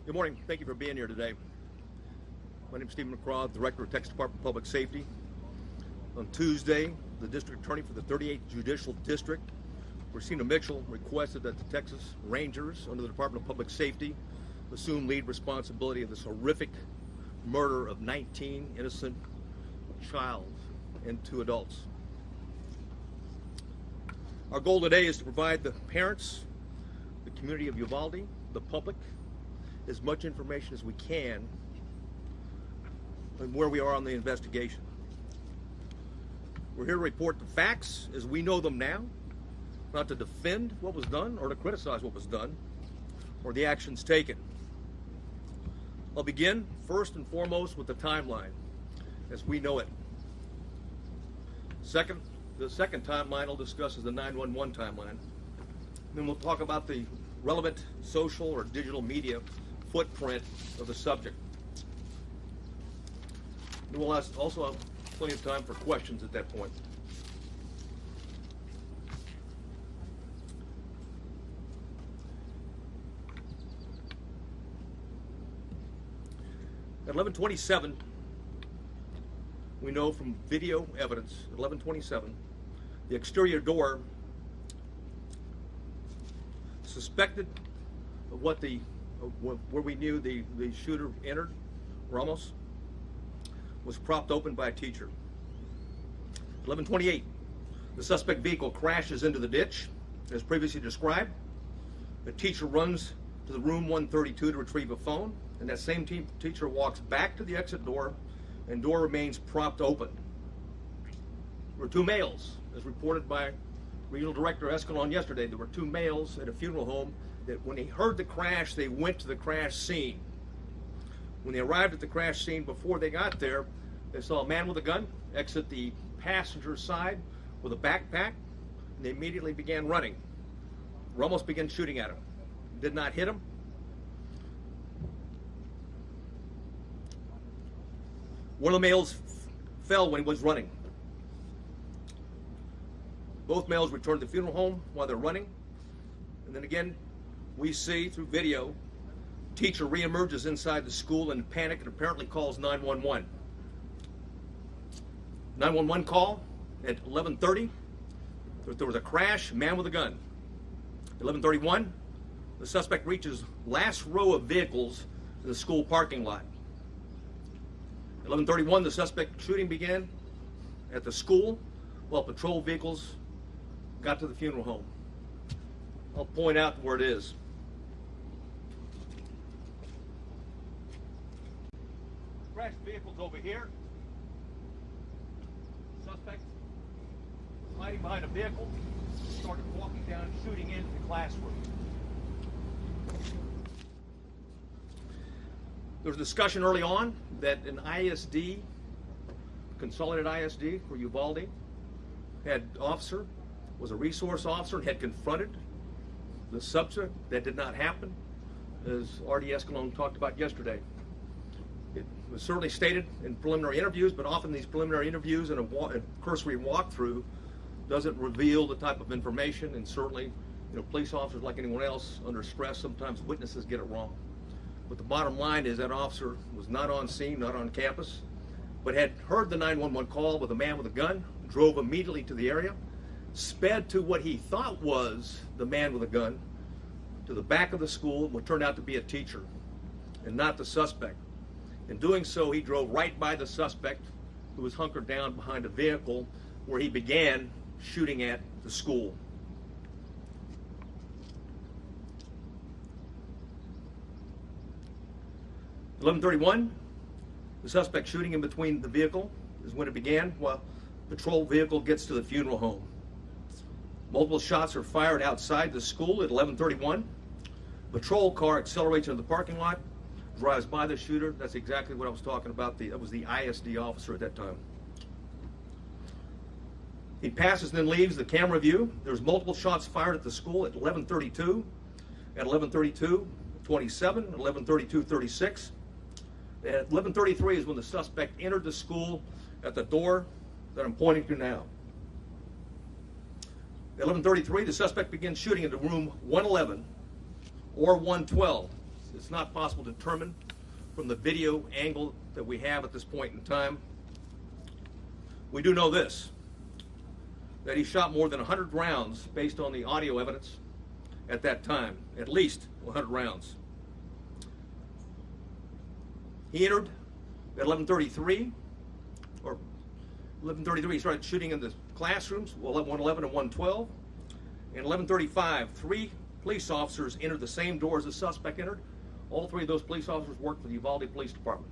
Good morning. Thank you for being here today. My name is Stephen McCraw, Director of Texas Department of Public Safety. On Tuesday, the District Attorney for the 38th Judicial District, Christina Mitchell, requested that the Texas Rangers, under the Department of Public Safety, assume lead responsibility of this horrific murder of 19 innocent child and 2 adults. Our goal today is to provide the parents, the community of Uvalde, the public, as much information as we can on where we are on the investigation. We're here to report the facts as we know them now, not to defend what was done or to criticize what was done or the actions taken. I'll begin first and foremost with the timeline as we know it. The second timeline I'll discuss is the 911 timeline. Then we'll talk about the relevant social or digital media footprint of the subject. And we'll also have plenty of time for questions at that point. At 11:27, we know from video evidence, at 11:27, the exterior door suspected of where we knew the shooter entered, Ramos, was propped open by a teacher. 11:28, the suspect vehicle crashes into the ditch, as previously described. The teacher runs to the room 132 to retrieve a phone, and that same teacher walks back to the exit door, and door remains propped open. There were 2 males, as reported by Regional Director Escalon yesterday. There were 2 males at a funeral home that when they heard the crash, they went to the crash scene. When they arrived at the crash scene, before they got there, they saw a man with a gun exit the passenger side with a backpack, and they immediately began running. Ramos began shooting at him. Did not hit him. One of the males fell when he was running. Both males returned to the funeral home while they're running. And then again, we see through video, teacher reemerges inside the school in panic and apparently calls 911. 911 call at 11:30. There was a crash, man with a gun. 11:31, the suspect reaches last row of vehicles in the school parking lot. 11:31, the suspect shooting began at the school while patrol vehicles got to the funeral home. I'll point out where it is. Crashed vehicle's over here. Suspect was hiding behind a vehicle, started walking down, shooting into the classroom. There was discussion early on that an ISD, consolidated ISD for Uvalde, was a resource officer and had confronted the subject. That did not happen, as R.D. Escalon talked about yesterday. It was certainly stated in preliminary interviews, but often these preliminary interviews and a cursory walkthrough doesn't reveal the type of information, and certainly, police officers, like anyone else, under stress, sometimes witnesses get it wrong. But the bottom line is that officer was not on scene, not on campus, but had heard the 911 call with a man with a gun, drove immediately to the area, sped to what he thought was the man with a gun, to the back of the school, what turned out to be a teacher, and not the suspect. In doing so, he drove right by the suspect, who was hunkered down behind a vehicle, where he began shooting at the school. At 11:31, the suspect shooting in between the vehicle is when it began, while patrol vehicle gets to the funeral home. Multiple shots are fired outside the school at 11:31. Patrol car accelerates into the parking lot, drives by the shooter. That's exactly what I was talking about. That was the ISD officer at that time. He passes and then leaves the camera view. There's multiple shots fired at the school at 11:32, at 11:32:27, 11:32:36. At 11:33 is when the suspect entered the school at the door that I'm pointing to now. At 11:33, the suspect begins shooting into room 111 or 112. it's not possible to determine from the video angle that we have at this point in time. We do know this, that he shot more than 100 rounds based on the audio evidence at that time, at least 100 rounds. He entered at 11:33, or 11:33, he started shooting in the classrooms, 111 and 112. And 11:35, 3 police officers entered the same door as the suspect entered. All 3 of those police officers worked for the Uvalde Police Department.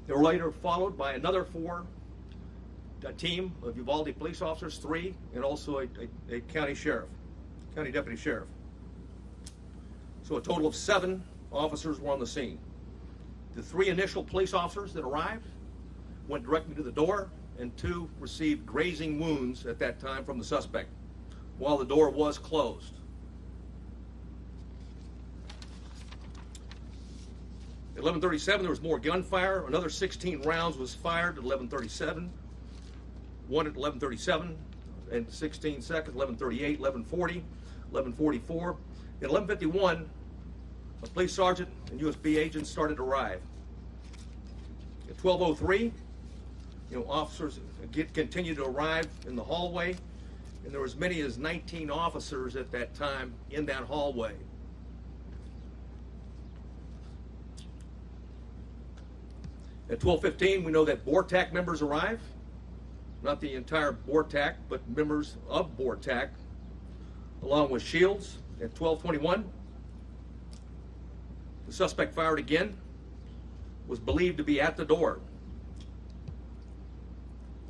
They were later followed by another 4, a team of Uvalde police officers, 3, and also a county deputy sheriff. So a total of 7 officers were on the scene. The 3 initial police officers that arrived went directly to the door, and 2 received grazing wounds at that time from the suspect while the door was closed. At 11:37, there was more gunfire. Another 16 rounds was fired at 11:37. 1 at 11:37 and 16 seconds, 11:38, 11:40, 11:44. At 11:51, a police sergeant and USB agents started to arrive. At 12:03, officers continued to arrive in the hallway, and there were as many as 19 officers at that time in that hallway. At 12:15, we know that BORTAC members arrive. Not the entire BORTAC, but members of BORTAC, along with Shields. At 12:21, the suspect fired again, was believed to be at the door.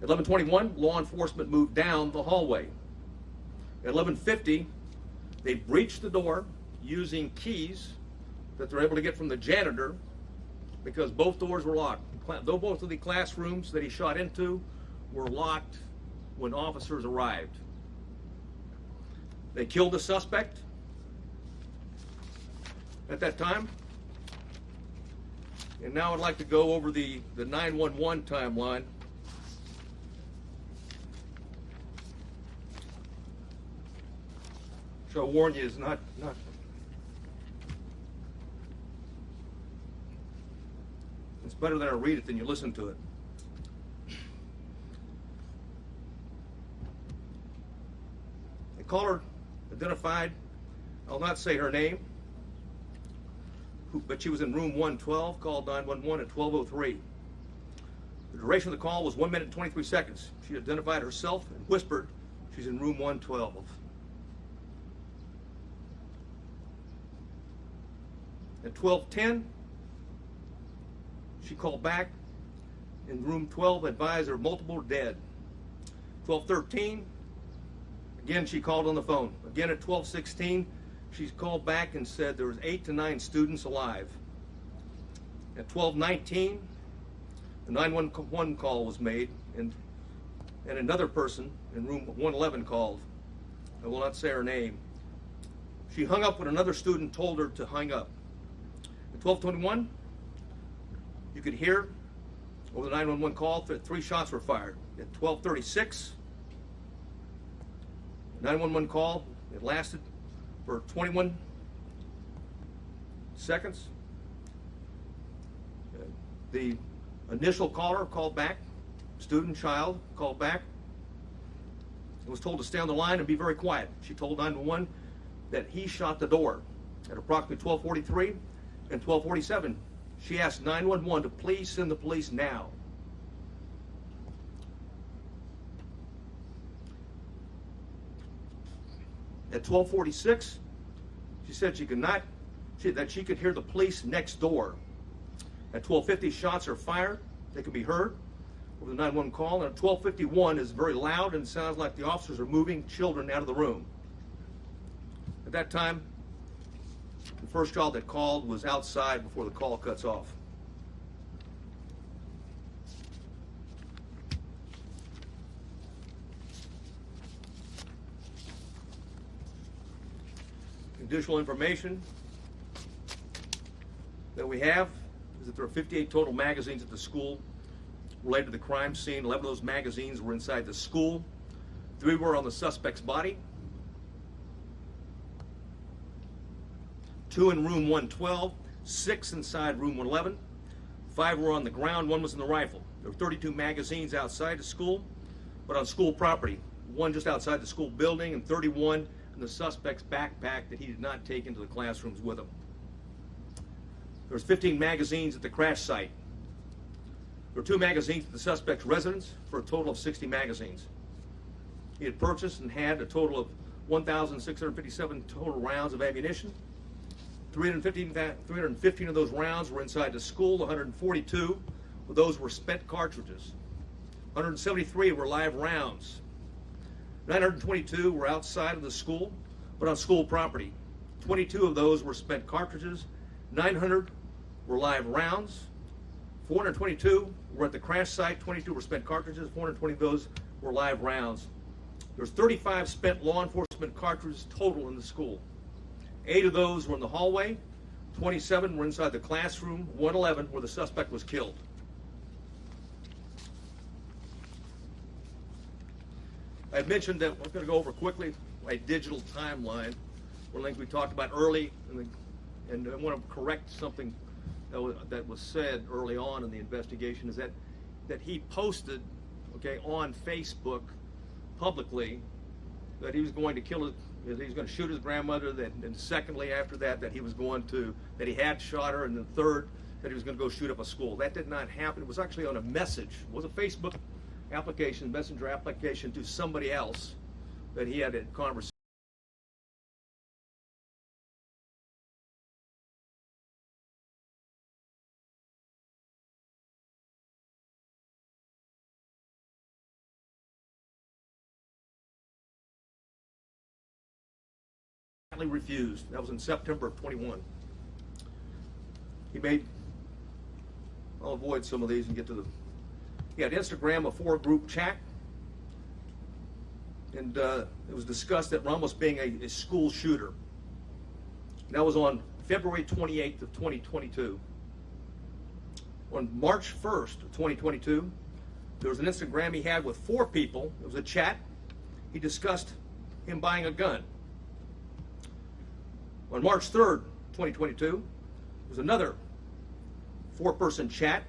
At 11:21, law enforcement moved down the hallway. At 11:50, they breached the door using keys that they're able to get from the janitor, because both doors were locked. Though both of the classrooms that he shot into were locked when officers arrived. They killed the suspect at that time. And now I'd like to go over the 911 timeline. So I warn you, is not it's better that I read it than you listen to it. The caller identified, I'll not say her name, but she was in room 112, called 911 at 12:03. The duration of the call was 1 minute and 23 seconds. She identified herself and whispered she's in room 112. At 12:10, she called back in room 12, advised her multiple dead. 12:13, again she called on the phone. Again at 12:16, she called back and said there was 8 to 9 students alive. At 12:19, the 911 call was made, and another person in room 111 called. I will not say her name. She hung up when another student told her to hang up. At 12:21, you could hear over the 911 call that 3 shots were fired. At 12:36, 911 call, it lasted for 21 seconds. The initial caller called back, student, child, called back, and was told to stay on the line and be very quiet. She told 911 that he shot the door. At approximately 12:43 and 12:47, she asked 911 to please send the police now. At 12:46, she said that she could hear the police next door. At 12:50, shots are fired. They can be heard over the 911 call. And at 12:51 is very loud and sounds like the officers are moving children out of the room. At that time, the first child that called was outside before the call cuts off. Additional information that we have is that there are 58 total magazines at the school related to the crime scene. 11 of those magazines were inside the school. 3 were on the suspect's body. 2 in room 112, 6 inside room 111, 5 were on the ground, 1 was in the rifle. There were 32 magazines outside the school, but on school property, 1 just outside the school building and 31 in the suspect's backpack that he did not take into the classrooms with him. There was 15 magazines at the crash site. There were 2 magazines at the suspect's residence for a total of 60 magazines. He had purchased and had a total of 1,657 total rounds of ammunition. 315 of those rounds were inside the school. 142 of those were spent cartridges. 173 were live rounds. 922 were outside of the school, but on school property. 22 of those were spent cartridges. 900 were live rounds. 422 were at the crash site. 22 were spent cartridges. 420 of those were live rounds. There's 35 spent law enforcement cartridges total in the school. 8 of those were in the hallway. 27 were inside the classroom. 111 where the suspect was killed. I mentioned that we're going to go over quickly a digital timeline. One of the things we talked about early, and I want to correct something that was said early on in the investigation, is that he posted, on Facebook publicly that he was going to kill that he was going to shoot his grandmother, and secondly after that he he had shot her, and then third that he was going to go shoot up a school. That did not happen. It was actually on a message. It was a Facebook application, messenger application to somebody else that he had a conversation. Refused. That was in September of 21. He made, I'll avoid some of these and get to he had Instagram, a 4-group chat, and it was discussed that Ramos being a school shooter. That was on February 28th of 2022. On March 1st of 2022, there was an Instagram he had with 4 people. It was a chat. He discussed him buying a gun. On March 3rd, 2022, there was another 4-person chat.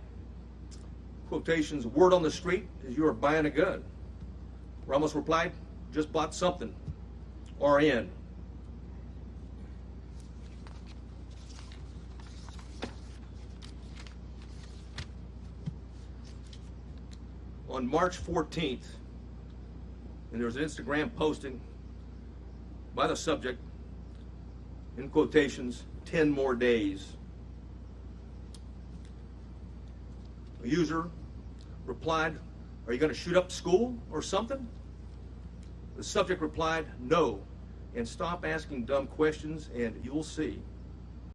Quotations, word on the street is you are buying a gun. Ramos replied, just bought something. RN. On March 14th, and there was an Instagram posting by the subject, in quotations, 10 more days. A user replied, are you going to shoot up school or something? The subject replied, no, and stop asking dumb questions and you'll see.